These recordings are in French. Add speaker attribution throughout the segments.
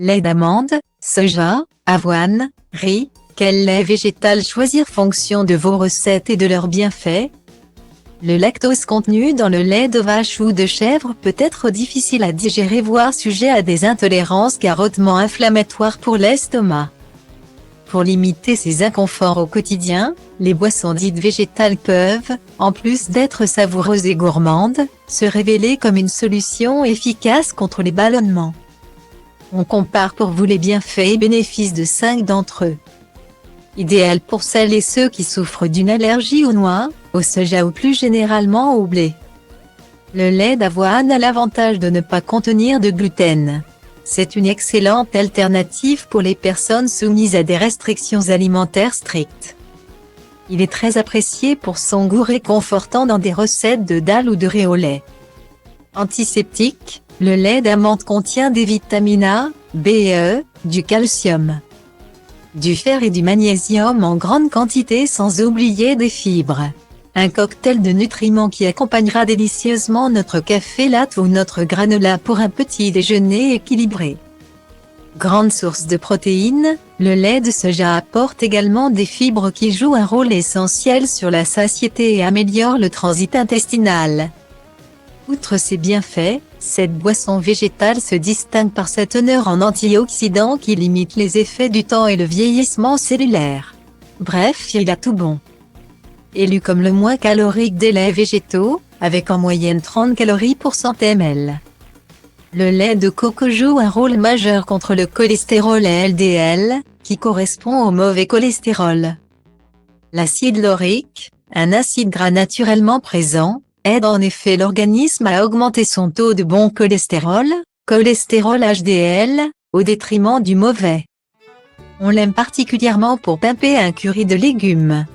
Speaker 1: Lait d'amande, soja, avoine, riz, quel lait végétal choisir fonction de vos recettes et de leurs bienfaits? Le lactose contenu dans le lait de vache ou de chèvre peut être difficile à digérer voire sujet à des intolérances car hautement inflammatoire pour l'estomac. Pour limiter ces inconforts au quotidien, les boissons dites végétales peuvent, en plus d'être savoureuses et gourmandes, se révéler comme une solution efficace contre les ballonnements. On compare pour vous les bienfaits et bénéfices de 5 d'entre eux. Idéal pour celles et ceux qui souffrent d'une allergie aux noix, au soja ou plus généralement au blé. Le lait d'avoine a l'avantage de ne pas contenir de gluten. C'est une excellente alternative pour les personnes soumises à des restrictions alimentaires strictes. Il est très apprécié pour son goût réconfortant dans des recettes de dalle ou de riz au lait. Antiseptique, le lait d'amande contient des vitamines A, B et E, du calcium, du fer et du magnésium en grande quantité sans oublier des fibres. Un cocktail de nutriments qui accompagnera délicieusement notre café latte ou notre granola pour un petit déjeuner équilibré. Grande source de protéines, le lait de soja apporte également des fibres qui jouent un rôle essentiel sur la satiété et améliorent le transit intestinal. Outre ses bienfaits, cette boisson végétale se distingue par sa teneur en antioxydants qui limite les effets du temps et le vieillissement cellulaire. Bref, il a tout bon. Élu comme le moins calorique des laits végétaux, avec en moyenne 30 calories pour 100 ml. Le lait de coco joue un rôle majeur contre le cholestérol LDL, qui correspond au mauvais cholestérol. L'acide laurique, un acide gras naturellement présent, aide en effet l'organisme à augmenter son taux de bon cholestérol, cholestérol HDL, au détriment du mauvais. On l'aime particulièrement pour pimper un curry de légumes.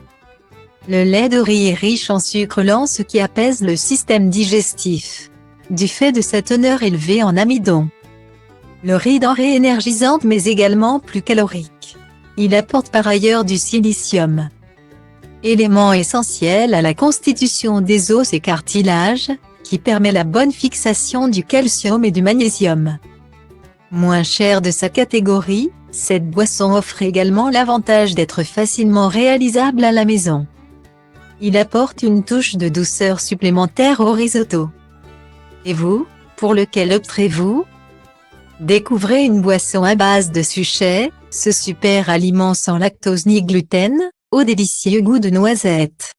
Speaker 1: Le lait de riz est riche en sucre lent ce qui apaise le système digestif, du fait de sa teneur élevée en amidon. Le riz denrée énergisante mais également plus calorique. Il apporte par ailleurs du silicium, élément essentiel à la constitution des os et cartilages, qui permet la bonne fixation du calcium et du magnésium. Moins chère de sa catégorie, cette boisson offre également l'avantage d'être facilement réalisable à la maison. Il apporte une touche de douceur supplémentaire au risotto. Et vous, pour lequel opterez-vous? Découvrez une boisson à base de suchet, ce super aliment sans lactose ni gluten, au délicieux goût de noisette.